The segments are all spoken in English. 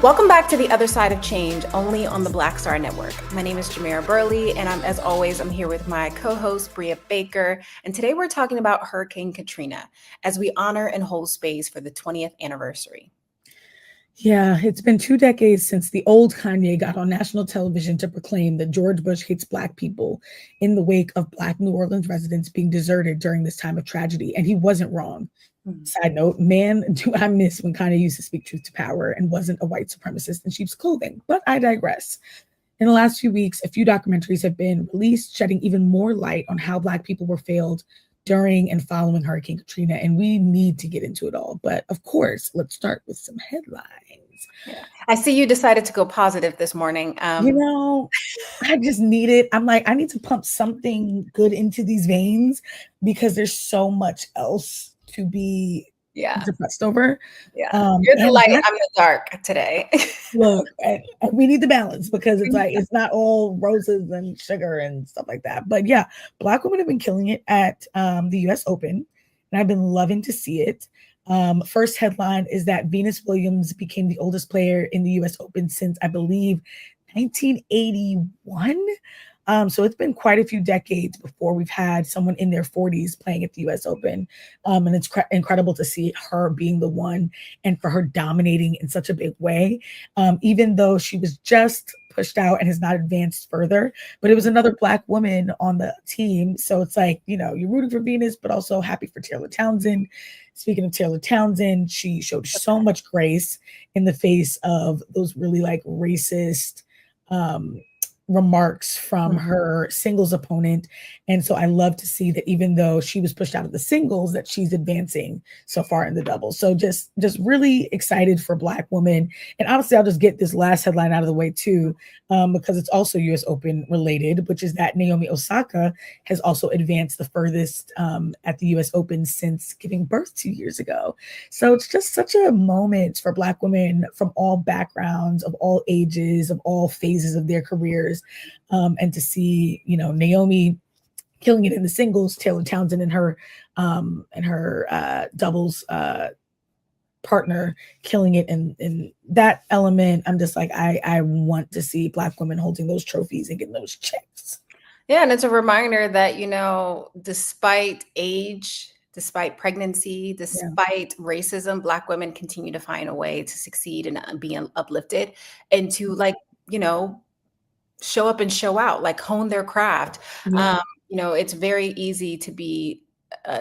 Welcome back to The Other Side of Change, only on the Black Star Network. My name is Jamira Burley, and as always, I'm here with my co-host, Brea Baker. And today we're talking about Hurricane Katrina as we honor and hold space for the 20th anniversary. Yeah, it's been 2 decades since the old Kanye got on national television to proclaim that George Bush hates Black people in the wake of Black New Orleans residents being deserted during this time of tragedy. And he wasn't wrong. Side note, man, do I miss when Kanye used to speak truth to power and wasn't a white supremacist in sheep's clothing. But I digress. In the last few weeks, a few documentaries have been released, shedding even more light on how Black people were failed during and following Hurricane Katrina. And we need to get into it all. But of course, let's start with some headlines. Yeah. I see you decided to go positive this morning. I just need it. I'm like, I need to pump something good into these veins because there's so much else to be depressed over. Yeah, you're the light, I'm the dark today. Look, we need the balance because it's like it's not all roses and sugar and stuff like that. But yeah, Black women have been killing it at the U.S. Open, and I've been loving to see it. First headline is that Venus Williams became the oldest player in the U.S. Open since, I believe, 1981. So it's been quite a few decades before we've had someone in their 40s playing at the U.S. Open. And it's incredible to see her being the one and for her dominating in such a big way, even though she was just pushed out and has not advanced further. But it was another Black woman on the team. So it's like, you're rooting for Venus, but also happy for Taylor Townsend. Speaking of Taylor Townsend, she showed so much grace in the face of those really racist remarks from her singles opponent. And so I love to see that even though she was pushed out of the singles, that she's advancing so far in the doubles. So just really excited for Black women. And obviously I'll just get this last headline out of the way too, because it's also US Open related, which is that Naomi Osaka has also advanced the furthest at the US Open since giving birth 2 years ago. So it's just such a moment for Black women from all backgrounds, of all ages, of all phases of their careers. And to see, Naomi killing it in the singles, Taylor Townsend and her doubles partner killing it in that element. I'm just like, I want to see Black women holding those trophies and getting those checks. Yeah, and it's a reminder that, despite age, despite pregnancy, despite racism, Black women continue to find a way to succeed and be uplifted and to show up and show out, hone their craft. Yeah. It's very easy to be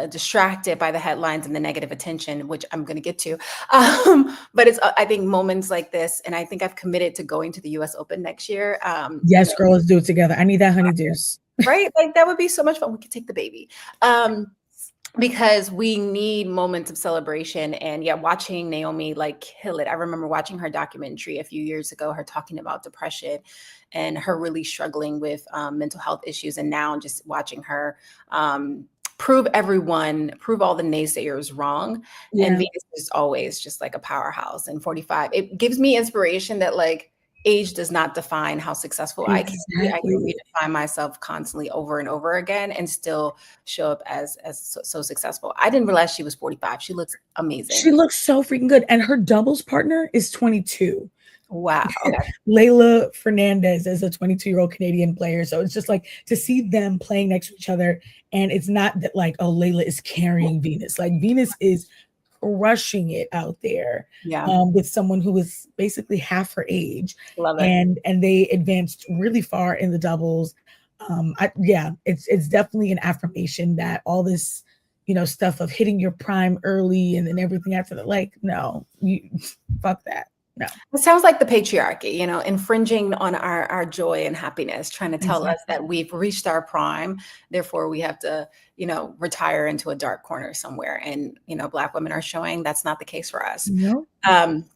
distracted by the headlines and the negative attention, which I'm going to get to. But it's, I think, moments like this, and I think I've committed to going to the U.S. Open next year. Yes, girl, let's do it together. I need that honey juice. Right? That would be so much fun. We could take the baby. Because we need moments of celebration. And watching Naomi kill it. I remember watching her documentary a few years ago, her talking about depression and her really struggling with mental health issues. And now just watching her prove all the naysayers wrong. Yeah. And Venus is always just a powerhouse. And 45, it gives me inspiration that age does not define how successful I can be. I can redefine myself constantly over and over again and still show up as so successful. I didn't realize she was 45. She looks amazing. She looks so freaking good. And her doubles partner is 22. Wow. Okay. Layla Fernandez is a 22-year-old Canadian player. So it's just to see them playing next to each other. And it's not that Layla is carrying Venus. Venus is crushing it out there with someone who is basically half her age. Love it. And they advanced really far in the doubles. It's definitely an affirmation that all this, stuff of hitting your prime early and then everything after that, no, fuck that. No. It sounds like the patriarchy, infringing on our joy and happiness, trying to tell us that we've reached our prime. Therefore, we have to, retire into a dark corner somewhere. And, Black women are showing that's not the case for us. No. I'm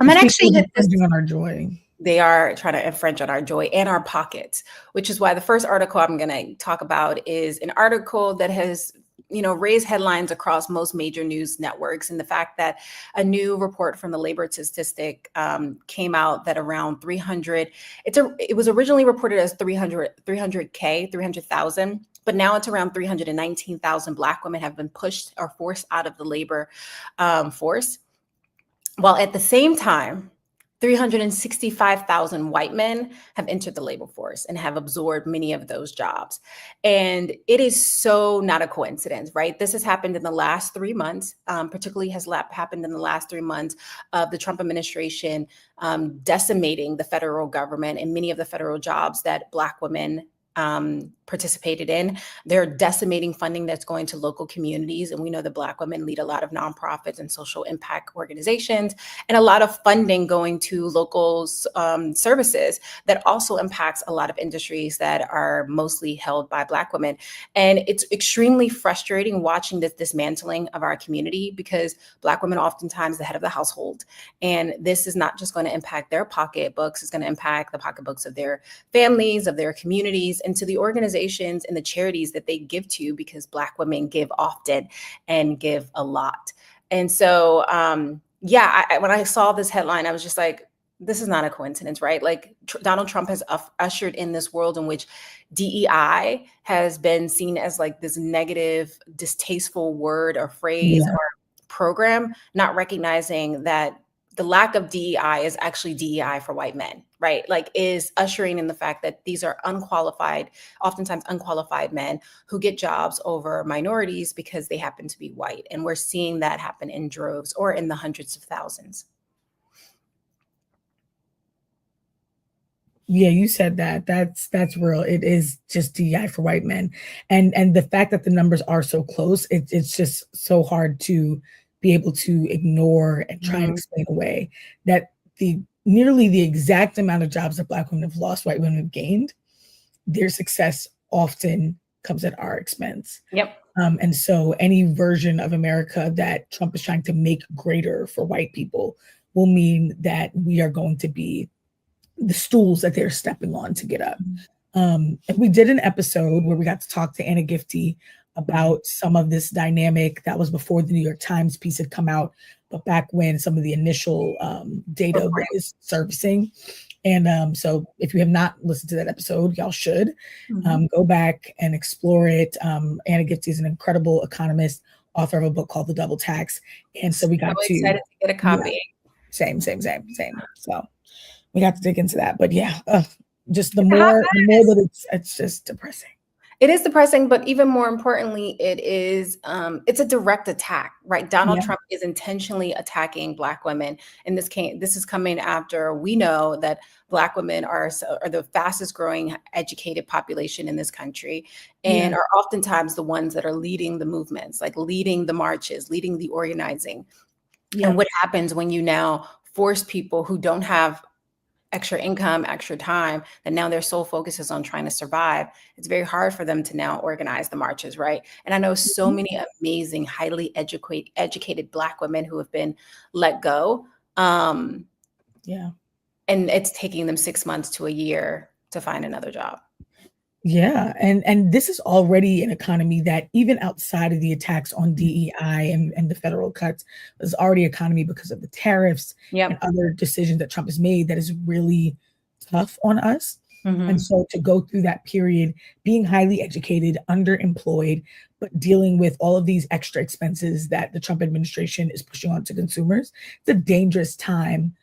actually infringing on our joy. They are trying to infringe on our joy and our pockets, which is why the first article I'm going to talk about is an article that has raised headlines across most major news networks. And the fact that a new report from the labor statistic came out that around 300, it was originally reported as 300,000, but now it's around 319,000 Black women have been pushed or forced out of the labor force. While at the same time, 365,000 white men have entered the labor force and have absorbed many of those jobs. And it is so not a coincidence, right? This has happened in the last 3 months, particularly happened in the last 3 months of the Trump administration decimating the federal government and many of the federal jobs that Black women participated in. They're decimating funding that's going to local communities. And we know that Black women lead a lot of nonprofits and social impact organizations, and a lot of funding going to local services that also impacts a lot of industries that are mostly held by Black women. And it's extremely frustrating watching this dismantling of our community, because Black women are oftentimes the head of the household. And this is not just going to impact their pocketbooks, it's going to impact the pocketbooks of their families, of their communities, and to the organizations and the charities that they give to, because Black women give often and give a lot. And so, when I saw this headline, I was just like, this is not a coincidence, right? Like Donald Trump has ushered in this world in which DEI has been seen as like this negative, distasteful word or phrase or program, not recognizing that the lack of DEI is actually DEI for white men, right? Like is ushering in the fact that these are oftentimes unqualified men who get jobs over minorities because they happen to be white. And we're seeing that happen in droves or in the hundreds of thousands. Yeah, you said that. That's real. It is just DEI for white men. And the fact that the numbers are so close, it's just so hard to be able to ignore and try and explain away that nearly the exact amount of jobs that Black women have lost, white women have gained, their success often comes at our expense. Yep. And so any version of America that Trump is trying to make greater for white people will mean that we are going to be the stools that they're stepping on to get up. And we did an episode where we got to talk to Anna Gifty about some of this dynamic that was before the New York Times piece had come out, but back when some of the initial data was surfacing. And so if you have not listened to that episode, y'all should go back and explore it. Anna Gifty is an incredible economist, author of a book called The Double Tax. And so we got I'm excited to get a copy. Yeah, same. So we got to dig into that. But yeah, just the more that it's just depressing. It is depressing, but even more importantly, it's a direct attack, right? Donald Trump is intentionally attacking Black women. In this case, this is coming after we know that Black women are the fastest growing educated population in this country, and are oftentimes the ones that are leading the movements, like leading the marches, leading the organizing. And what happens when you now force people who don't have extra income, extra time, that now their sole focus is on trying to survive, it's very hard for them to now organize the marches, right? And I know so many amazing, highly educated Black women who have been let go. And it's taking them 6 months to a year to find another job. Yeah. And this is already an economy that even outside of the attacks on DEI and the federal cuts was already economy because of the tariffs and other decisions that Trump has made that is really tough on us. And so to go through that period, being highly educated, underemployed, but dealing with all of these extra expenses that the Trump administration is pushing onto consumers, it's a dangerous time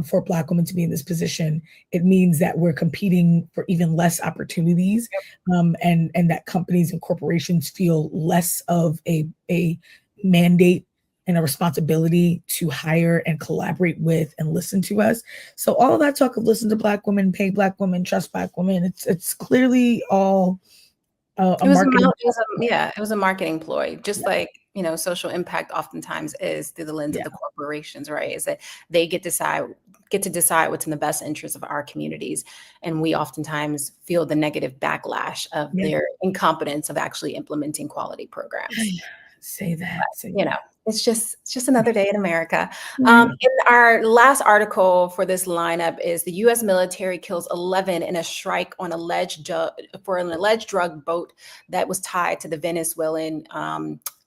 for Black women to be in this position. It means that we're competing for even less opportunities, and that companies and corporations feel less of a mandate and a responsibility to hire and collaborate with and listen to us. So all of that talk of listen to Black women, pay Black women, trust Black women, it's clearly all a marketing. It was a marketing ploy, just like, social impact oftentimes is through the lens of the corporations, right? Is that they get to decide what's in the best interest of our communities. And we oftentimes feel the negative backlash of their incompetence of actually implementing quality programs. Say that. It's just another day in America. In our last article for this lineup is the U.S. military kills 11 in a strike on an alleged drug boat that was tied to the Venezuelan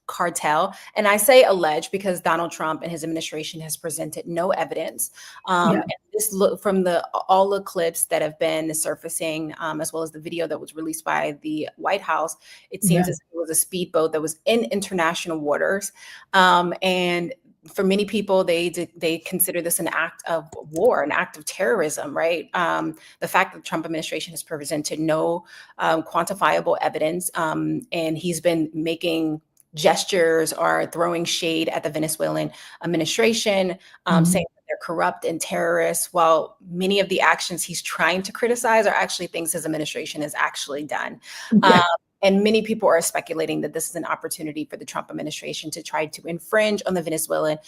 cartel. And I say alleged because Donald Trump and his administration has presented no evidence. And this look from all the clips that have been surfacing, as well as the video that was released by the White House, it seems as if it was a speedboat that was in international waters. And for many people, they consider this an act of war, an act of terrorism, right? The fact that the Trump administration has presented no quantifiable evidence, and he's been making gestures or throwing shade at the Venezuelan administration, saying that they're corrupt and terrorists, while many of the actions he's trying to criticize are actually things his administration has actually done. Yeah. And many people are speculating that this is an opportunity for the Trump administration to try to infringe on the Venezuelan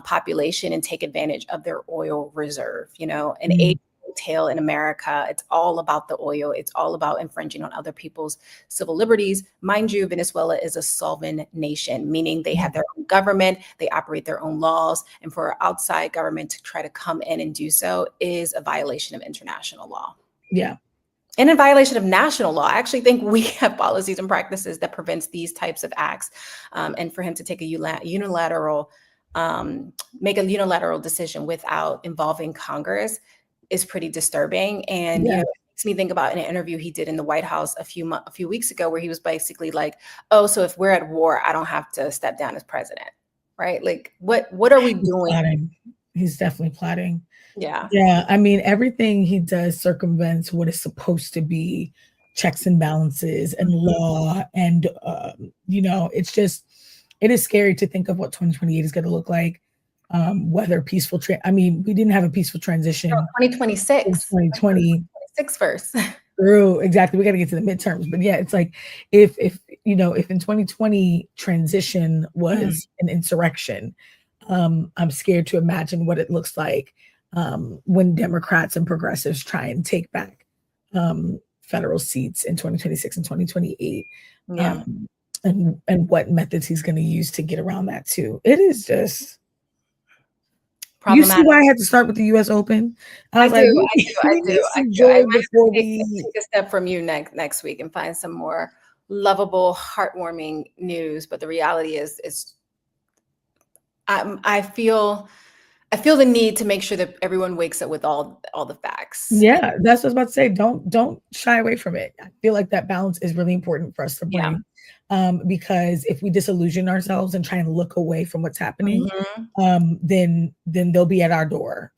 population and take advantage of their oil reserve. You know, an age tale in America. It's all about the oil. It's all about infringing on other people's civil liberties. Mind you, Venezuela is a sovereign nation, meaning they have their own government, they operate their own laws, and for an outside government to try to come in and do so is a violation of international law. Yeah. And in violation of national law. I actually think we have policies and practices that prevents these types of acts. And for him to take a unilateral, make a unilateral decision without involving Congress is pretty disturbing. And you know, it makes me think about an interview he did in the White House a few weeks ago, where he was basically like, "Oh, so if we're at war, I don't have to step down as president, right? Like, what are we doing?" Plotting. He's definitely plotting. Yeah. Yeah. I mean, everything he does circumvents what is supposed to be checks and balances and law. And, you know, it is scary to think of what 2028 is going to look like. Whether peaceful, we didn't have a peaceful transition. 2026. 2020. 2026 first. True. Exactly. We got to get to the midterms. But yeah, it's like if in 2020 transition was an insurrection, I'm scared to imagine what it looks like when Democrats and progressives try and take back federal seats in 2026 and 2028, and what methods he's going to use to get around that too. It is just you see why I had to start with the U.S. Open. I do. I might take a step from you next week and find some more lovable, heartwarming news. But the reality is I feel the need to make sure that everyone wakes up with all the facts. Yeah, that's what I was about to say. Don't shy away from it. I feel like that balance is really important for us to bring. Because if we disillusion ourselves and try and look away from what's happening, then they'll be at our door,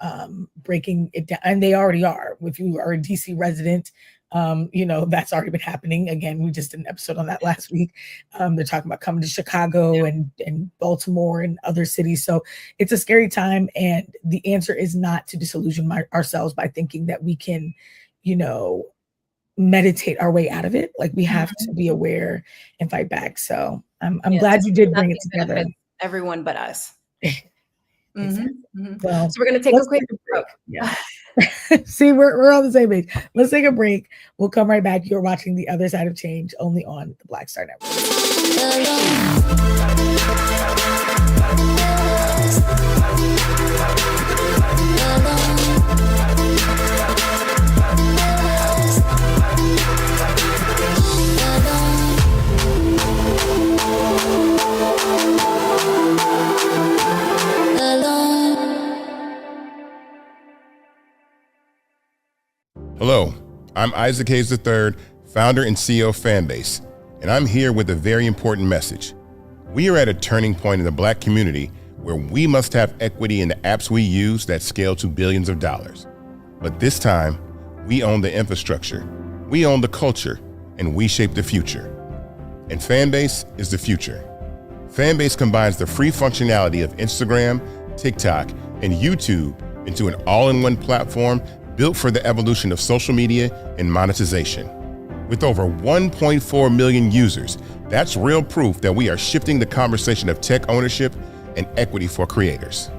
breaking it down. And they already are. If you are a DC resident, you know, that's already been happening. Again, we just did an episode on that last week. They're talking about coming to Chicago and Baltimore and other cities. So it's a scary time. And the answer is not to disillusion ourselves by thinking that we can, you know, meditate our way out of it. Like we have to be aware and fight back. So I'm glad you did bring it together. Everyone but us. Exactly. Well, so we're going to take a quick break. Yeah. See, we're on the same page. Let's take a break. We'll come right back. You're watching The Other Side of Change only on the Black Star Network. Hello, I'm Isaac Hayes III, founder and CEO of Fanbase, and I'm here with a very important message. We are at a turning point in the Black community where we must have equity in the apps we use that scale to billions of dollars. But this time, we own the infrastructure, we own the culture, and we shape the future. And Fanbase is the future. Fanbase combines the free functionality of Instagram, TikTok, and YouTube into an all-in-one platform built for the evolution of social media and monetization. With over 1.4 million users, that's real proof that we are shifting the conversation of tech ownership and equity for creators.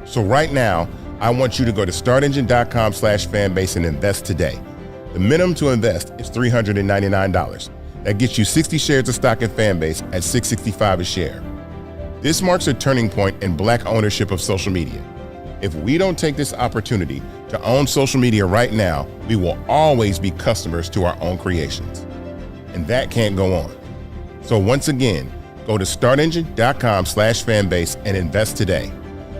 So right now, I want you to go to startengine.com/fanbase and invest today. The minimum to invest is $399. That gets you 60 shares of stock in Fanbase at $665 a share. This marks a turning point in Black ownership of social media. If we don't take this opportunity to own social media right now, we will always be customers to our own creations. And that can't go on. So once again, go to startengine.com/fanbase and invest today.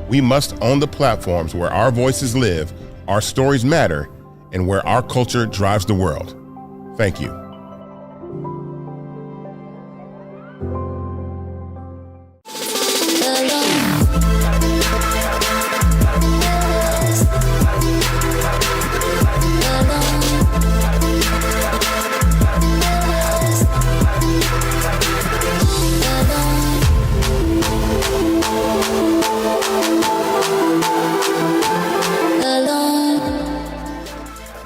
We must own the platforms where our voices live, our stories matter, and where our culture drives the world. Thank you.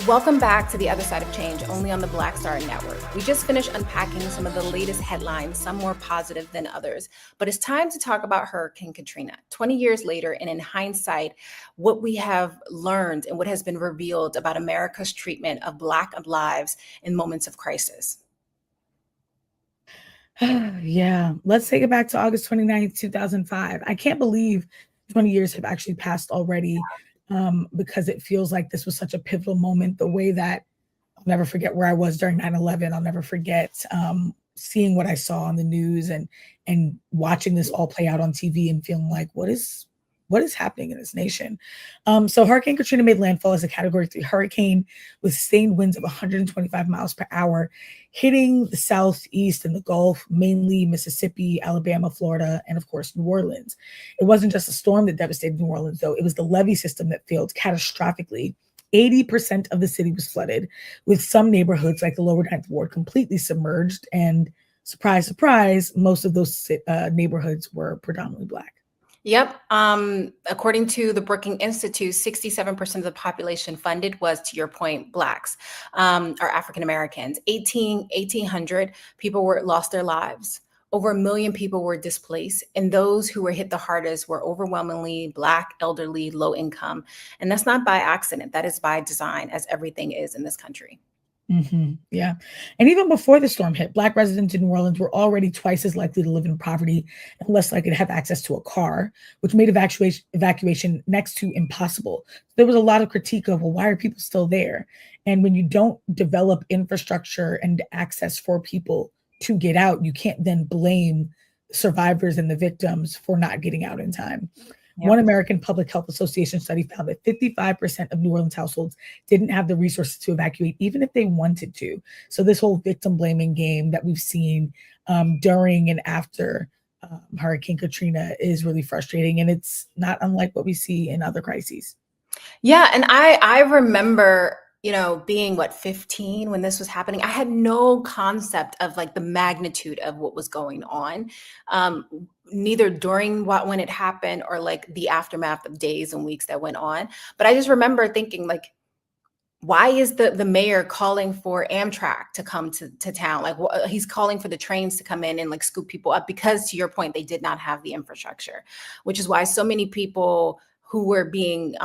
Welcome back to The Other Side of Change, only on the Black Star Network. We just finished unpacking some of the latest headlines, some more positive than others, but it's time to talk about Hurricane Katrina. 20 years later, and in hindsight, what we have learned and what has been revealed about America's treatment of Black lives in moments of crisis. Yeah, let's take it back to August 29th, 2005. I can't believe 20 years have actually passed already, because it feels like this was such a pivotal moment. The way that I'll never forget where I was during 9/11. I'll never forget seeing what I saw on the news and watching this all play out on TV and feeling like, what is happening in this nation? So Hurricane Katrina made landfall as a Category 3 hurricane with sustained winds of 125 miles per hour, hitting the Southeast and the Gulf, mainly Mississippi, Alabama, Florida, and of course, New Orleans. It wasn't just a storm that devastated New Orleans, though. It was the levee system that failed catastrophically. 80% of the city was flooded, with some neighborhoods like the Lower Ninth Ward completely submerged. And surprise, surprise, most of those neighborhoods were predominantly Black. Yep. According to the Brookings Institute, 67% of the population funded was, to your point, Blacks or African Americans. 1,800 people lost their lives. Over 1 million people were displaced, and those who were hit the hardest were overwhelmingly Black, elderly, low income. And that's not by accident. That is by design, as everything is in this country. Yeah. And even before the storm hit, Black residents in New Orleans were already twice as likely to live in poverty and less likely to have access to a car, which made evacuation next to impossible. There was a lot of critique of, well, why are people still there? And when you don't develop infrastructure and access for people to get out, you can't then blame survivors and the victims for not getting out in time. Yep. One American Public Health Association study found that 55% of New Orleans households didn't have the resources to evacuate, even if they wanted to. So this whole victim blaming game that we've seen during and after Hurricane Katrina is really frustrating. And it's not unlike what we see in other crises. Yeah. And I remember, being 15 when this was happening. I had no concept of like the magnitude of what was going on, neither during when it happened or like the aftermath of days and weeks that went on. But I just remember thinking, like, why is the mayor calling for Amtrak to come to town? Like, he's calling for the trains to come in and like scoop people up, because to your point, they did not have the infrastructure, which is why so many people who were being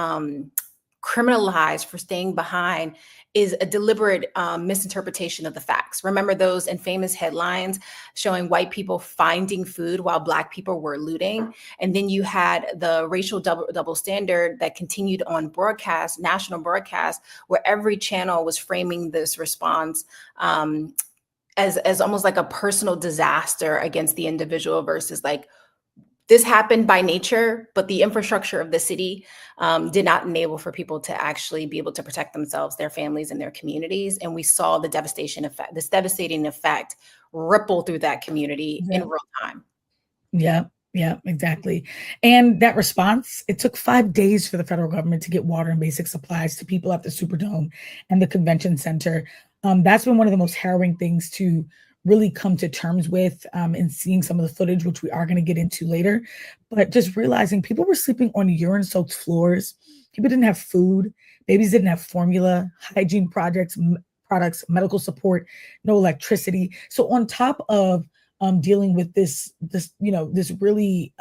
criminalized for staying behind is a deliberate misinterpretation of the facts. Remember those infamous headlines showing white people finding food while Black people were looting? And then you had the racial double standard that continued on broadcast, national broadcast, where every channel was framing this response as almost like a personal disaster against the individual versus like, this happened by nature, but the infrastructure of the city did not enable for people to actually be able to protect themselves, their families, and their communities. And we saw the devastating effect ripple through that community in real time. Yeah, exactly. And that response, it took 5 days for the federal government to get water and basic supplies to people at the Superdome and the convention center. That's been one of the most harrowing things to really come to terms with, and seeing some of the footage, which we are going to get into later, but just realizing people were sleeping on urine-soaked floors. People didn't have food. Babies didn't have formula, hygiene products, medical support, no electricity. So on top of dealing with this really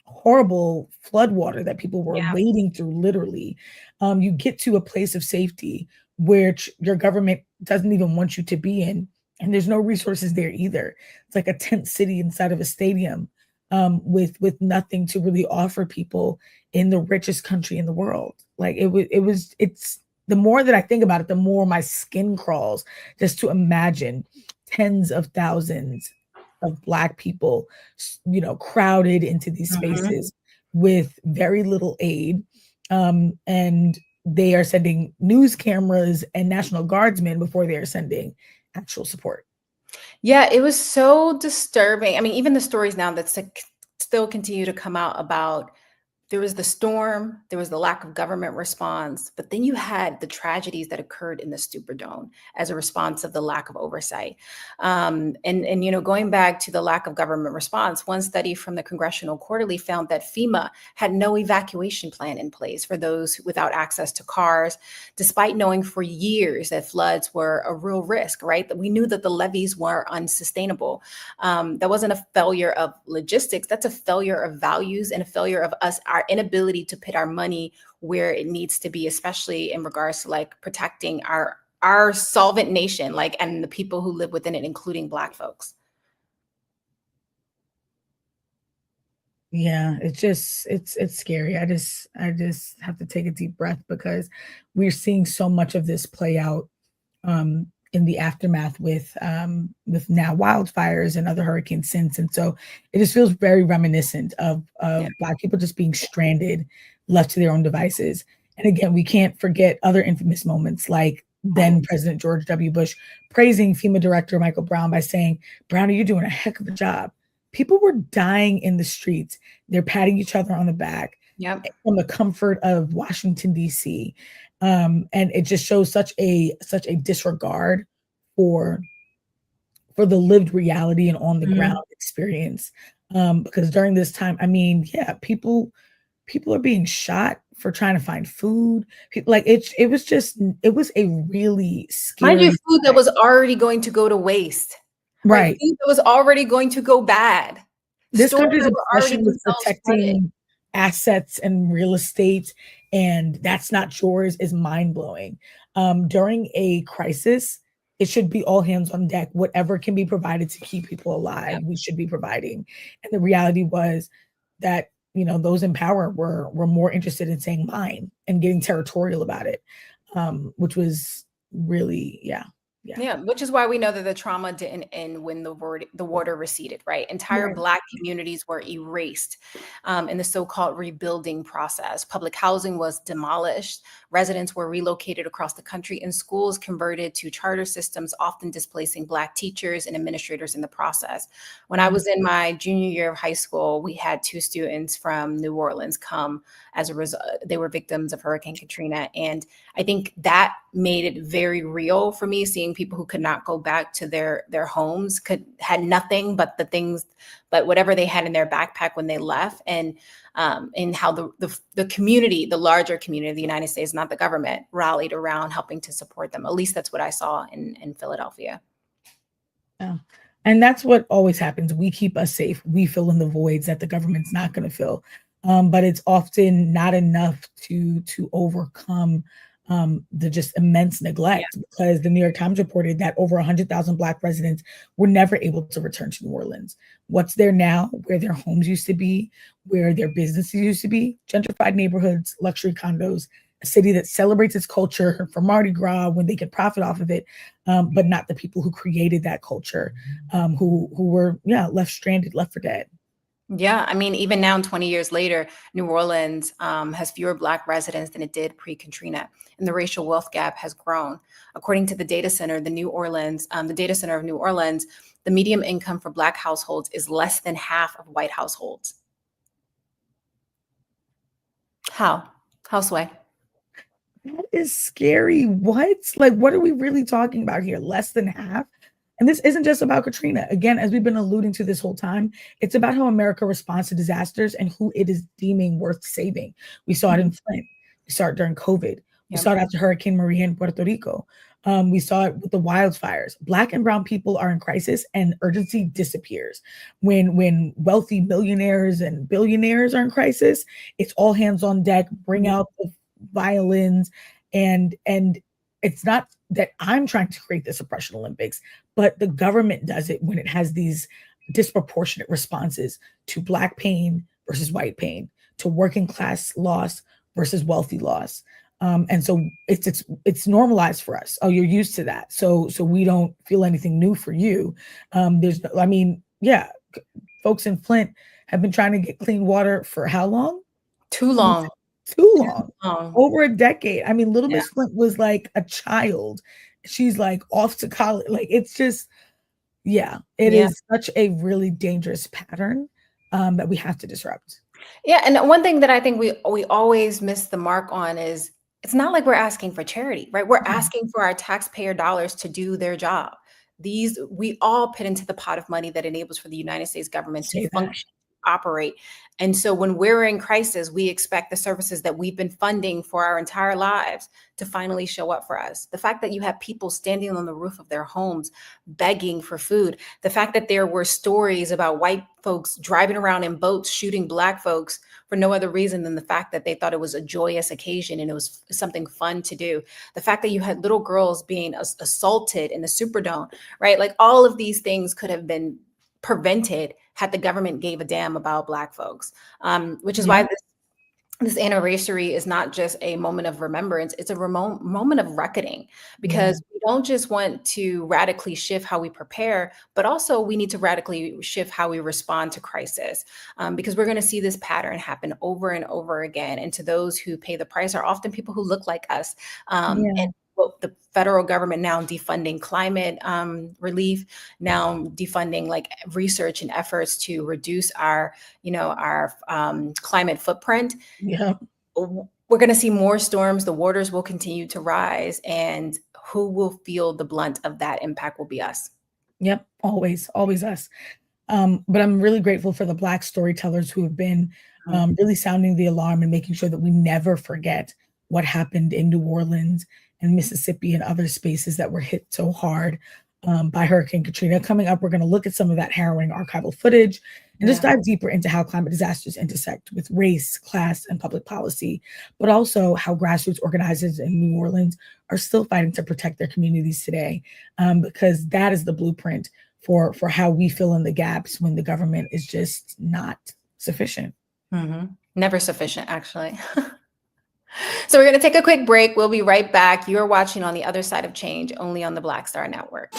horrible flood water that people were wading through, literally, you get to a place of safety where your government doesn't even want you to be in. And there's no resources there either. It's like a tent city inside of a stadium, with nothing to really offer people in the richest country in the world. Like it's the more that I think about it, the more my skin crawls just to imagine tens of thousands of Black people, crowded into these spaces with very little aid. And they are sending news cameras and National Guardsmen before they are sending actual support. Yeah, it was so disturbing. I mean, even the stories now that still continue to come out about there was the storm, there was the lack of government response, but then you had the tragedies that occurred in the Superdome as a response of the lack of oversight. And you know, going back to the lack of government response, one study from the Congressional Quarterly found that FEMA had no evacuation plan in place for those without access to cars, despite knowing for years that floods were a real risk, right? That we knew that the levees were unsustainable. That wasn't a failure of logistics, that's a failure of values and a failure of us, our inability to put our money where it needs to be, especially in regards to like protecting our solvent nation, like, and the people who live within it, including Black folks. Yeah, it's scary. I just have to take a deep breath because we're seeing so much of this play out in the aftermath with now wildfires and other hurricanes since. And so it just feels very reminiscent of Black people just being stranded, left to their own devices. And again, we can't forget other infamous moments like then President George W. Bush praising FEMA Director Michael Brown by saying, "Brown, you're doing a heck of a job." People were dying in the streets. They're patting each other on the back from the comfort of Washington, D.C. And it just shows such a disregard for the lived reality and on the ground experience. Because during this time, I mean, yeah, people are being shot for trying to find food. People, like it was a really scary Mind you, food that was already going to go to waste. Right. Food that was already going to go bad. This country's obsession with protecting assets and real estate, and that's not yours, is mind-blowing. During a crisis, it should be all hands on deck. Whatever can be provided to keep people alive, we should be providing. And the reality was that, you know, those in power were more interested in saying mine and getting territorial about it, which was really, Yeah, which is why we know that the trauma didn't end when the water receded, right? Entire Black communities were erased in the so-called rebuilding process. Public housing was demolished. Residents were relocated across the country, and schools converted to charter systems, often displacing Black teachers and administrators in the process. When I was in my junior year of high school, we had 2 students from New Orleans come as a result. They were victims of Hurricane Katrina. And I think that made it very real for me, seeing people who could not go back to their homes, had nothing but whatever they had in their backpack when they left, and how the community, the larger community of the United States, not the government, rallied around helping to support them. At least that's what I saw in Philadelphia. Yeah. And that's what always happens. We keep us safe. We fill in the voids that the government's not going to fill. But it's often not enough to overcome the just immense neglect, because the New York Times reported that over 100,000 Black residents were never able to return to New Orleans. What's there now, where their homes used to be, where their businesses used to be? Gentrified neighborhoods, luxury condos, a city that celebrates its culture for Mardi Gras when they could profit off of it, but not the people who created that culture, who were left stranded, left for dead. Yeah, I mean, even now, 20 years later, New Orleans has fewer Black residents than it did pre-Katrina, and the racial wealth gap has grown. According to the data center, the data center of New Orleans, the median income for Black households is less than half of white households. How, Sway? That is scary. What? Like, what are we really talking about here? Less than half? And this isn't just about Katrina. Again, as we've been alluding to this whole time, it's about how America responds to disasters and who it is deeming worth saving. We saw it in Flint. We saw it during COVID. We saw it after Hurricane Maria in Puerto Rico. We saw it with the wildfires. Black and brown people are in crisis, and urgency disappears. When wealthy millionaires and billionaires are in crisis, it's all hands on deck, bring out the violins, and it's not that I'm trying to create the suppression Olympics, but the government does it when it has these disproportionate responses to Black pain versus white pain, to working class loss versus wealthy loss. And so it's normalized for us. Oh, you're used to that. So we don't feel anything new for you. Folks in Flint have been trying to get clean water for how long? Too long. Over a decade. I mean, Little Miss Flint was like a child. She's like off to college. Like, it's just, it is such a really dangerous pattern that we have to disrupt. Yeah, and one thing that I think we always miss the mark on is it's not like we're asking for charity, right? We're Mhm. asking for our taxpayer dollars to do their job. These we all put into the pot of money that enables for the United States government to Say that. function, operate. And so when we're in crisis, we expect the services that we've been funding for our entire lives to finally show up for us. The fact that you have people standing on the roof of their homes begging for food, the fact that there were stories about white folks driving around in boats shooting black folks for no other reason than the fact that they thought it was a joyous occasion and it was something fun to do. The fact that you had little girls being assaulted in the Superdome, right? Like all of these things could have been prevented had the government gave a damn about Black folks, which is why Yeah. this anniversary is not just a moment of remembrance, it's a moment of reckoning, Yeah. because we don't just want to radically shift how we prepare, but also we need to radically shift how we respond to crisis, because we're going to see this pattern happen over and over again. And to those who pay the price are often people who look like us. Yeah. And the federal government now defunding climate relief, now defunding like research and efforts to reduce our, our climate footprint. Yeah. We're going to see more storms. The waters will continue to rise, and who will feel the blunt of that impact will be us. Yep. Always, always us. But I'm really grateful for the Black storytellers who have been really sounding the alarm and making sure that we never forget what happened in New Orleans and Mississippi and other spaces that were hit so hard by Hurricane Katrina. Coming up, we're going to look at some of that harrowing archival footage and just dive deeper into how climate disasters intersect with race, class, and public policy, but also how grassroots organizers in New Orleans are still fighting to protect their communities today, because that is the blueprint for how we fill in the gaps when the government is just not sufficient. Never sufficient, actually. So we're going to take a quick break. We'll be right back. You're watching On the Other Side of Change, only on the Black Star Network.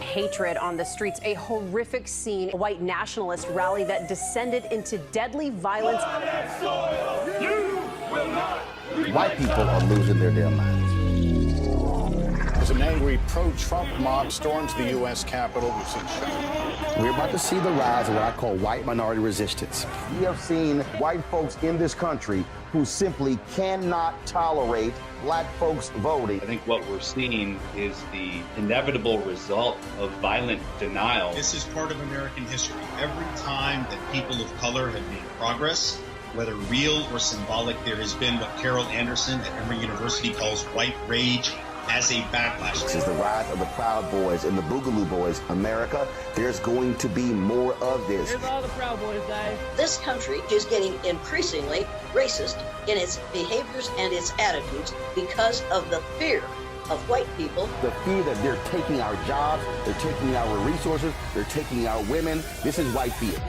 Hatred on the streets, a horrific scene, a white nationalist rally that descended into deadly violence. White people are losing their damn minds. As an angry pro-Trump mob storms the U.S. Capitol, we've seen We're about to see the rise of what I call white minority resistance. We have seen white folks in this country who simply cannot tolerate black folks voting. I think what we're seeing is the inevitable result of violent denial. This is part of American history. Every time that people of color have made progress, whether real or symbolic, there has been what Carol Anderson at Emory University calls white rage as a backlash. This is the rise of the Proud Boys and the Boogaloo Boys. America, there's going to be more of this. Here's all the Proud Boys, guys. This country is getting increasingly racist in its behaviors and its attitudes because of the fear of white people. The fear that they're taking our jobs, they're taking our resources, they're taking our women. This is white fear.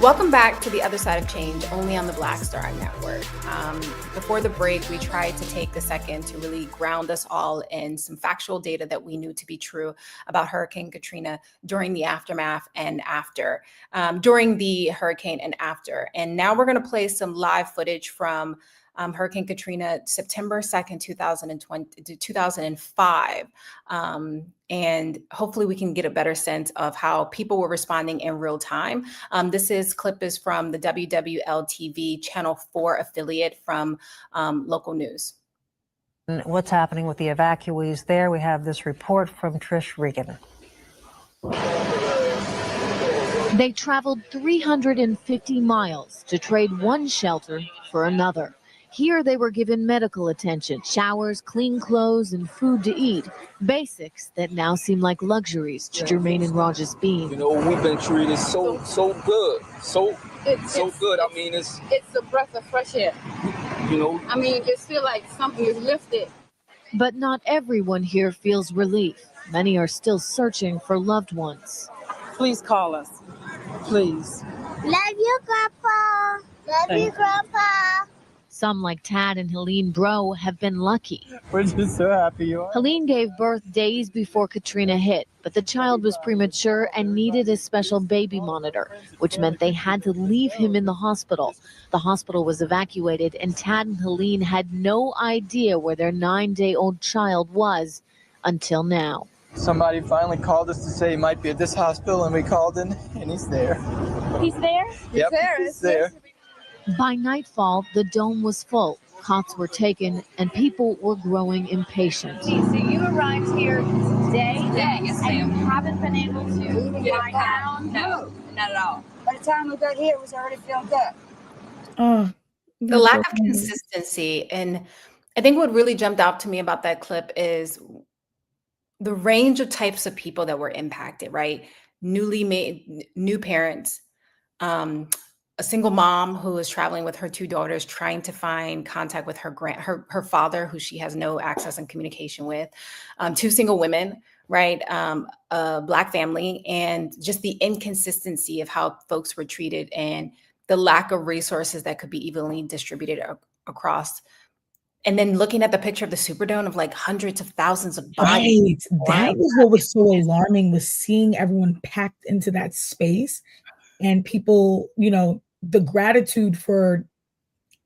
Welcome back to The Other Side of Change, only on the Black Star Network. Before the break, we tried to take a second to really ground us all in some factual data that we knew to be true about Hurricane Katrina during the aftermath and after, during the hurricane and after. And now we're going to play some live footage from Hurricane Katrina, September 2nd, 2005. And hopefully we can get a better sense of how people were responding in real time. This clip is from the WWL-TV Channel 4 affiliate from local news. What's happening with the evacuees there? We have this report from Trish Regan. They traveled 350 miles to trade one shelter for another. Here they were given medical attention, showers, clean clothes, and food to eat. Basics that now seem like luxuries to Jermaine and Rajas Bean. You know, we've been treated so good. So good. I mean, it's a breath of fresh air. You know, I mean, it feels like something is lifted. But not everyone here feels relief. Many are still searching for loved ones. Please call us. Please. Love you, Grandpa. Love you, Grandpa. Some, like Tad and Helene Bro, have been lucky. We're just so happy you are. Helene gave birth days before Katrina hit, but the child was premature and needed a special baby monitor, which meant they had to leave him in the hospital. The hospital was evacuated, and Tad and Helene had no idea where their 9-day-old child was until now. Somebody finally called us to say he might be at this hospital, and we called in, and he's there. He's there? Yep, he's there. By nightfall, the dome was full. Cots were taken, and people were growing impatient. So you arrived here today? Yes, ma'am. And you haven't been able to lie down? No, not at all. By the time we got here, it was already filled up. The lack of consistency. And I think what really jumped out to me about that clip is the range of types of people that were impacted, right? New parents, a single mom who is traveling with her 2 daughters, trying to find contact with her father, who she has no access and communication with, 2 single women, right? A Black family, and just the inconsistency of how folks were treated and the lack of resources that could be evenly distributed across. And then looking at the picture of the Superdome of like hundreds of thousands of bodies. Right. That was what was so alarming, was seeing everyone packed into that space and people, you know, the gratitude for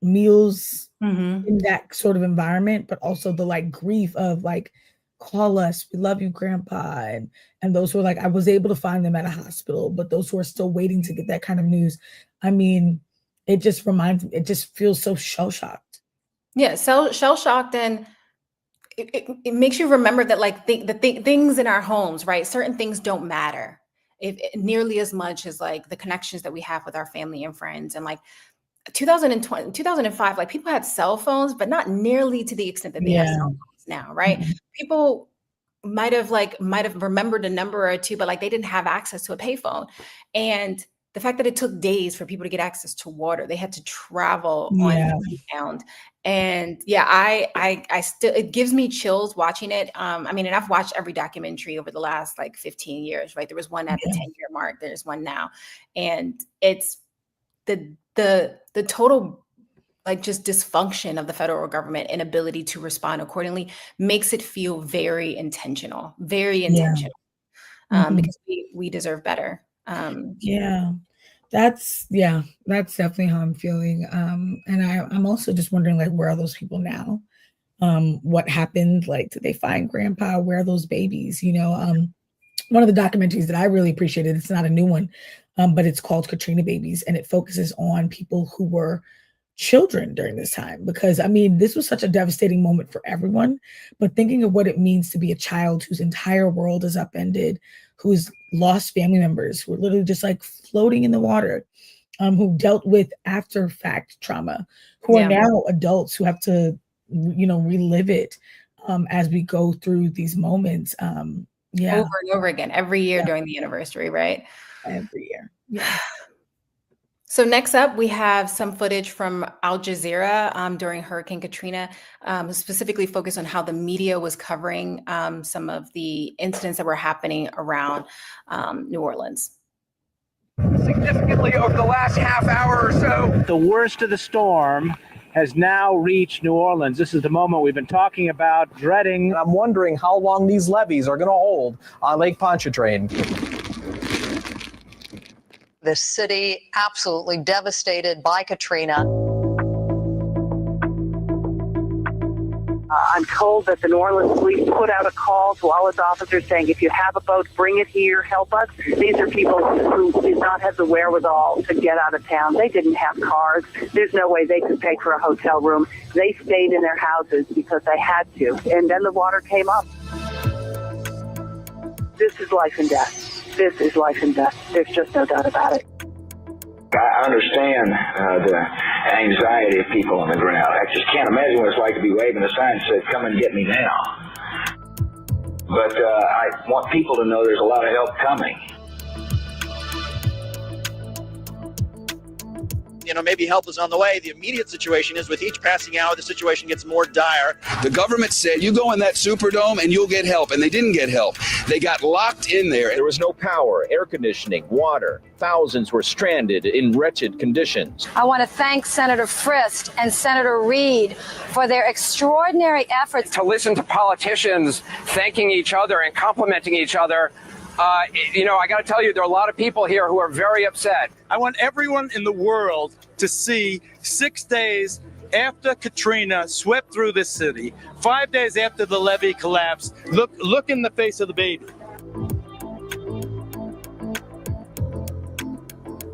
meals in that sort of environment, but also the like grief of like, call us, we love you, Grandpa. And those who are like, I was able to find them at a hospital, but those who are still waiting to get that kind of news. I mean, it just feels so shell-shocked. Yeah, shell-shocked, and it makes you remember that like things in our homes, right? Certain things don't matter nearly as much as like the connections that we have with our family and friends. And like 2005, like people had cell phones, but not nearly to the extent that they have cell phones now, right? People might have remembered a number or two, but like they didn't have access to a payphone. And the fact that it took days for people to get access to water, they had to travel on ground. And yeah, I still, it gives me chills watching it. I mean, and I've watched every documentary over the last like 15 years, right? There was one at the 10-year mark. There's one now. And it's the total like just dysfunction of the federal government, inability to respond accordingly, makes it feel very intentional, because we deserve better. That's definitely how I'm feeling. And I'm also just wondering, like, where are those people now? What happened? Like, did they find Grandpa? Where are those babies? You know, one of the documentaries that I really appreciated, it's not a new one, but it's called Katrina Babies, and it focuses on people who were children during this time, because I mean, this was such a devastating moment for everyone, but thinking of what it means to be a child whose entire world is upended, who's lost family members, who are literally just like floating in the water, who dealt with after fact trauma, who are now adults who have to, you know, relive it as we go through these moments. Over and over again, every year during the anniversary, right? Every year. So next up, we have some footage from Al Jazeera during Hurricane Katrina, specifically focused on how the media was covering some of the incidents that were happening around New Orleans. Significantly over the last half hour or so, the worst of the storm has now reached New Orleans. This is the moment we've been talking about, dreading. And I'm wondering how long these levees are going to hold on Lake Pontchartrain. The city absolutely devastated by Katrina. I'm told that the New Orleans police put out a call to all its officers saying, if you have a boat, bring it here, help us. These are people who did not have the wherewithal to get out of town. They didn't have cars. There's no way they could pay for a hotel room. They stayed in their houses because they had to. And then the water came up. This is life and death. This is life and death. There's just no doubt about it. I understand the anxiety of people on the ground. I just can't imagine what it's like to be waving a sign that says, "Come and get me now." But I want people to know there's a lot of help coming. Maybe help is on the way. The immediate situation is with each passing hour, the situation gets more dire. The government said, you go in that Superdome and you'll get help. And they didn't get help. They got locked in there. There was no power, air conditioning, water. Thousands were stranded in wretched conditions. I want to thank Senator Frist and Senator Reid for their extraordinary efforts. To listen to politicians thanking each other and complimenting each other, I got to tell you, there are a lot of people here who are very upset. I want everyone in the world to see 6 days after Katrina swept through this city, 5 days after the levee collapsed, look in the face of the baby.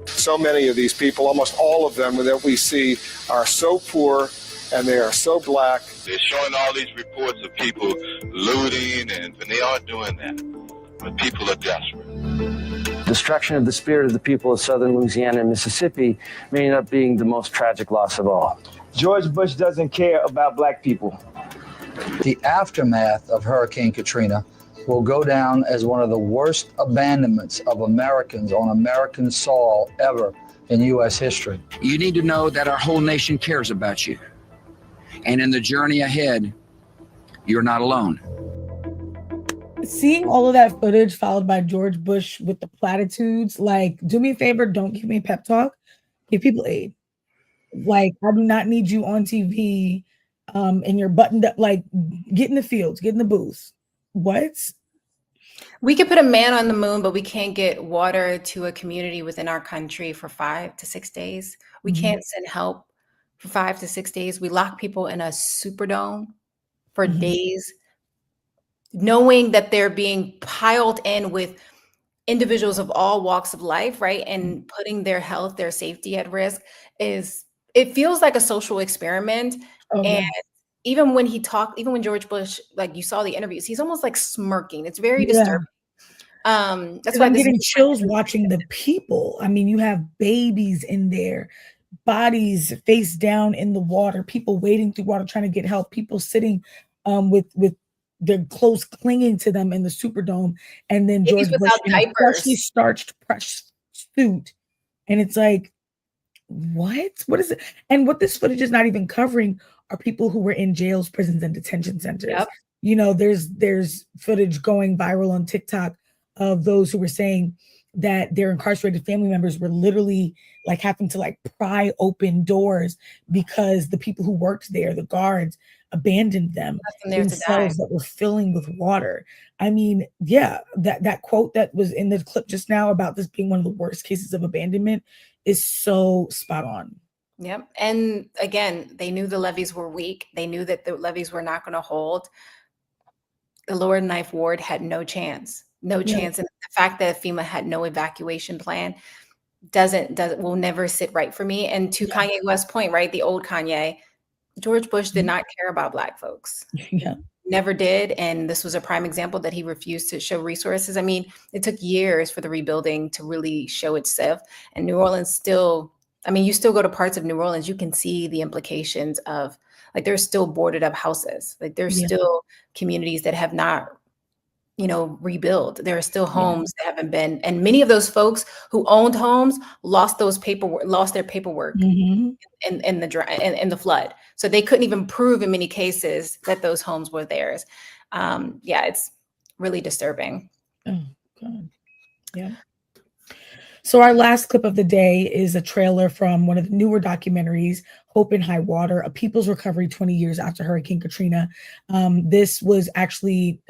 So many of these people, almost all of them that we see, are so poor and they are so black. They're showing all these reports of people looting, and they are doing that. But people are desperate. Destruction of the spirit of the people of southern Louisiana and Mississippi may end up being the most tragic loss of all. George Bush doesn't care about black people. The aftermath of Hurricane Katrina will go down as one of the worst abandonments of Americans on American soil ever in U.S. history. You need to know that our whole nation cares about you. And in the journey ahead, you're not alone. Seeing all of that footage followed by George Bush with the platitudes, like, do me a favor, don't give me a pep talk, give people aid. Like, I do not need you on TV and you're buttoned up, like, get in the fields, get in the booth. What? We could put a man on the moon, but we can't get water to a community within our country for 5 to 6 days. We can't send help for 5 to 6 days. We lock people in a Superdome for days, knowing that they're being piled in with individuals of all walks of life, right? And putting their health, their safety at risk it feels like a social experiment. And even when George Bush, like you saw the interviews, he's almost like smirking. It's very disturbing. That's why I'm getting chills watching the people. I mean, you have babies in there, bodies face down in the water, people wading through water trying to get help, people sitting with their clothes clinging to them in the Superdome, and then George Bush in a freshly starched pressed suit, and it's like, what is it? And what this footage is not even covering are people who were in jails, prisons, and detention centers. There's footage going viral on TikTok of those who were saying that their incarcerated family members were literally like having to like pry open doors because the people who worked there, the guards, abandoned them in cells that were filling with water. I mean, yeah, that quote that was in the clip just now about this being one of the worst cases of abandonment is so spot on. Yep. And again, they knew the levees were weak. They knew that the levees were not going to hold. The Lower Ninth Ward had no chance. And the fact that FEMA had no evacuation plan will never sit right for me. And to Kanye West's point, right? The old Kanye, George Bush did not care about Black folks. Never did. And this was a prime example that he refused to show resources. I mean, it took years for the rebuilding to really show itself. And New Orleans still, I mean, you still go to parts of New Orleans, you can see the implications of, like, there's still boarded up houses. Like, there's still communities that have not, rebuild. There are still homes that haven't been, and many of those folks who owned homes lost their paperwork in the flood. So they couldn't even prove in many cases that those homes were theirs. It's really disturbing. Oh God. Yeah. So our last clip of the day is a trailer from one of the newer documentaries, Hope in High Water, A People's Recovery 20 Years After Hurricane Katrina. This was actually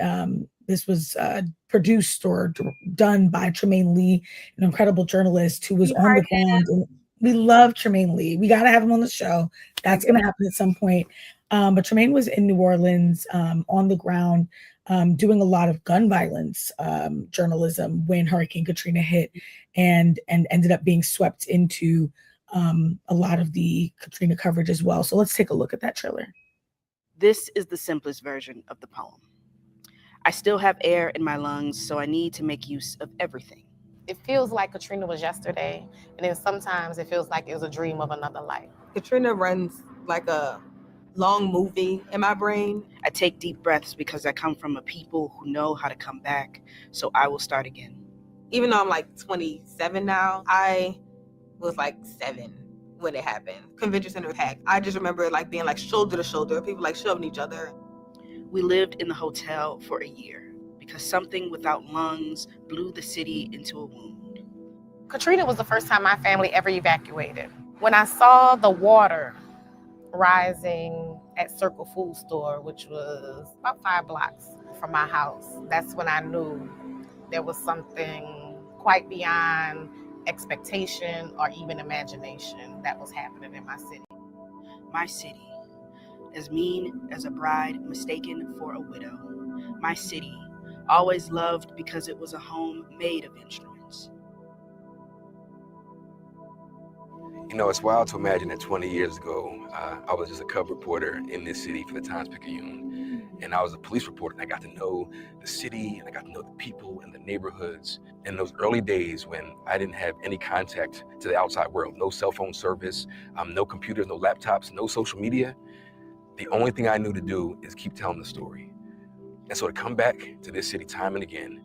produced or done by Tremaine Lee, an incredible journalist who was on the ground. And we love Tremaine Lee. We got to have him on the show. That's going to happen at some point. But Tremaine was in New Orleans on the ground doing a lot of gun violence journalism when Hurricane Katrina hit and ended up being swept into a lot of the Katrina coverage as well. So let's take a look at that trailer. This is the simplest version of the poem. I still have air in my lungs, so I need to make use of everything. It feels like Katrina was yesterday, and then sometimes it feels like it was a dream of another life. Katrina runs like a long movie in my brain. I take deep breaths because I come from a people who know how to come back, so I will start again. Even though I'm like 27 now, I was like 7 when it happened. Convention center hacked. I just remember like being like shoulder to shoulder, people like shoving each other. We lived in the hotel for a year because something without lungs blew the city into a wound. Katrina was the first time my family ever evacuated. When I saw the water rising at Circle Food Store, which was about 5 blocks from my house, that's when I knew there was something quite beyond expectation or even imagination that was happening in my city. My city, as mean as a bride mistaken for a widow. My city, always loved because it was a home made of instruments. You know, it's wild to imagine that 20 years ago, I was just a cub reporter in this city for the Times-Picayune. And I was a police reporter, and I got to know the city, and I got to know the people and the neighborhoods. In those early days when I didn't have any contact to the outside world, no cell phone service, no computers, no laptops, no social media, the only thing I knew to do is keep telling the story. And so to come back to this city time and again,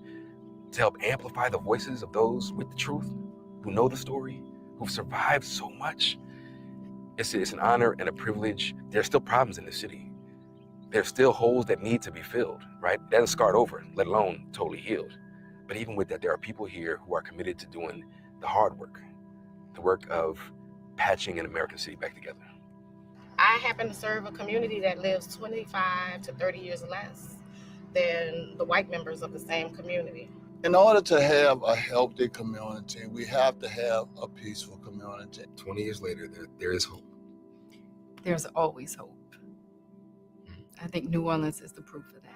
to help amplify the voices of those with the truth, who know the story, who've survived so much, it's an honor and a privilege. There's still problems in the city. There's still holes that need to be filled, right? That hasn't scarred over, let alone totally healed. But even with that, there are people here who are committed to doing the hard work, the work of patching an American city back together. I happen to serve a community that lives 25 to 30 years less than the white members of the same community. In order to have a healthy community, we have to have a peaceful community. 20 years later, there is hope. There's always hope. I think New Orleans is the proof of that.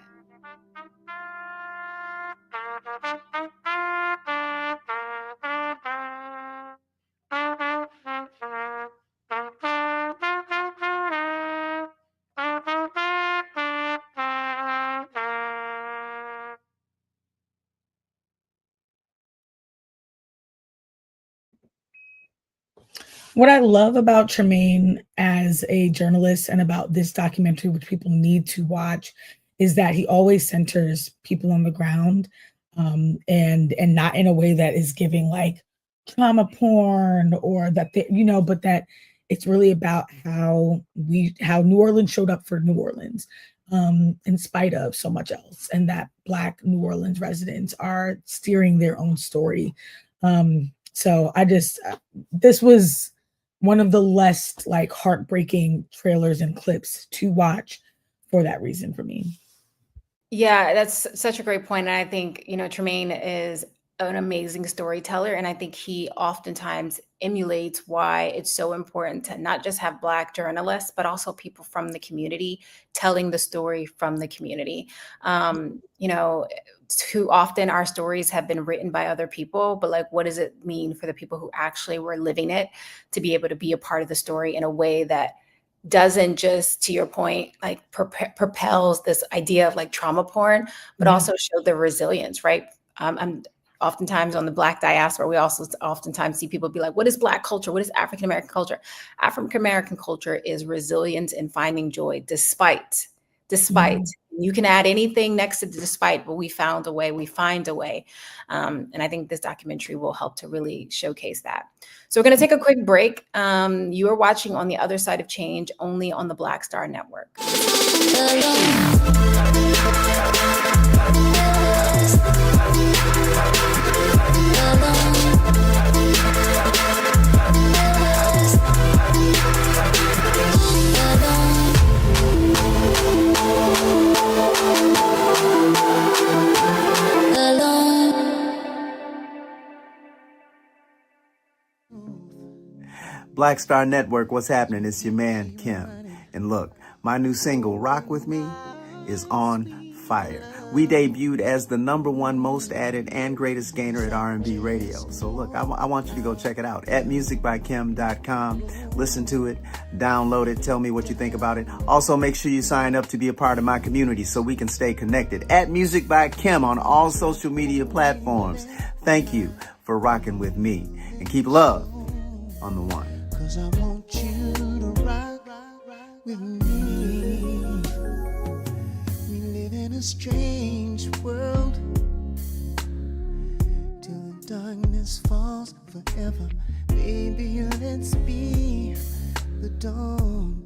What I love about Tremaine as a journalist and about this documentary, which people need to watch, is that he always centers people on the ground, and not in a way that is giving like trauma porn or that they, but that it's really about how New Orleans showed up for New Orleans, in spite of so much else, and that Black New Orleans residents are steering their own story. So this was one of the less like heartbreaking trailers and clips to watch for that reason for me. Yeah, that's such a great point. And I think, Tremaine is an amazing storyteller. And I think he oftentimes emulates why it's so important to not just have Black journalists, but also people from the community telling the story from the community. Too often our stories have been written by other people, but like, what does it mean for the people who actually were living it to be able to be a part of the story in a way that doesn't just, to your point, like propels this idea of like trauma porn, but also show the resilience, right? I'm oftentimes on the Black diaspora, we also oftentimes see people be like, what is Black culture? What is African-American culture? African-American culture is resilience and finding joy despite. You can add anything next to despite, but we found a way, we find a way. And I think this documentary will help to really showcase that. So we're going to take a quick break. You are watching On the Other Side of Change only on the Black Star Network. Black Star Network, what's happening? It's your man, Kim. And look, my new single, Rock With Me, is on fire. We debuted as the #1 most added and greatest gainer at R&B radio. So look, I want you to go check it out at musicbykim.com. Listen to it, download it, tell me what you think about it. Also, make sure you sign up to be a part of my community so we can stay connected. At Music by Kim on all social media platforms. Thank you for rocking with me, and keep love on the one. 'Cause I want you to rock with me. We live in a strange world till the darkness falls forever. Baby, let's be the dawn.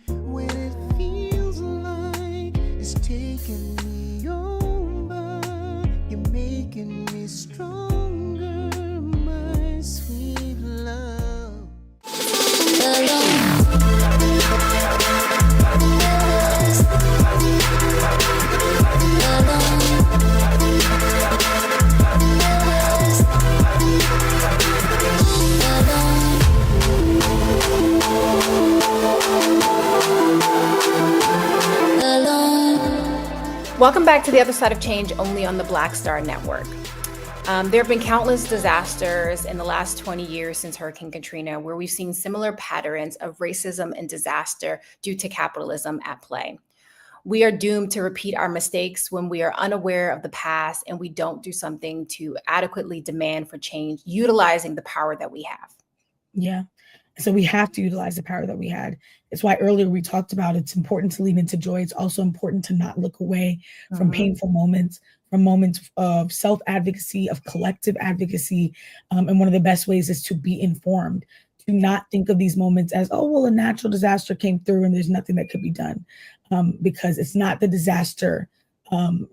When it feels like it's taking me over, you're making me stronger, my sweet love. Welcome back to The Other Side of Change, only on the Black Star Network. There have been countless disasters in the last 20 years since Hurricane Katrina, where we've seen similar patterns of racism and disaster due to capitalism at play. We are doomed to repeat our mistakes when we are unaware of the past and we don't do something to adequately demand for change, utilizing the power that we have. Yeah. So we have to utilize the power that we had. It's why earlier we talked about it's important to lean into joy. It's also important to not look away from painful moments, from moments of self-advocacy, of collective advocacy. And one of the best ways is to be informed, to not think of these moments as, oh, well, a natural disaster came through and there's nothing that could be done. Because it's not the disaster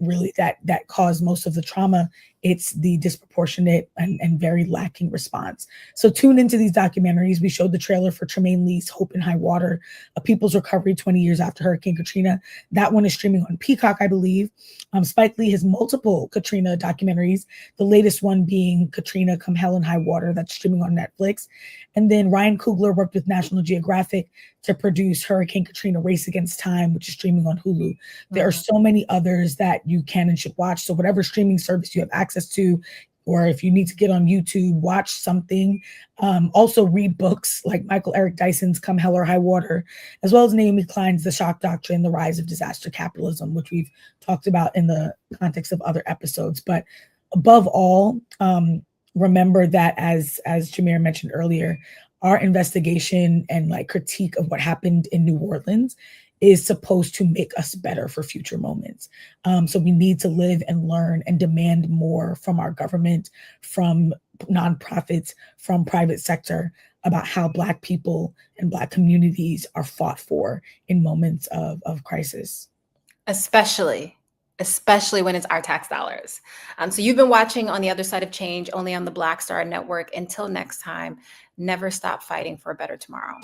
really that caused most of the trauma. It's the disproportionate and very lacking response. So tune into these documentaries. We showed the trailer for Tremaine Lee's Hope in High Water, A People's Recovery 20 Years After Hurricane Katrina. That one is streaming on Peacock, I believe. Spike Lee has multiple Katrina documentaries, the latest one being Katrina Come Hell and High Water, that's streaming on Netflix. And then Ryan Coogler worked with National Geographic to produce Hurricane Katrina Race Against Time, which is streaming on Hulu. There are so many others that you can and should watch. So whatever streaming service you have access to, or if you need to get on YouTube, watch something. Also read books like Michael Eric Dyson's Come Hell or High Water, as well as Naomi Klein's The Shock Doctrine, The Rise of Disaster Capitalism, which we've talked about in the context of other episodes. But above all, remember that as Jamira mentioned earlier, our investigation and like critique of what happened in New Orleans is supposed to make us better for future moments. So we need to live and learn and demand more from our government, from nonprofits, from private sector about how Black people and Black communities are fought for in moments of crisis. Especially when it's our tax dollars. So you've been watching On the Other Side of Change, only on the Black Star Network. Until next time, never stop fighting for a better tomorrow.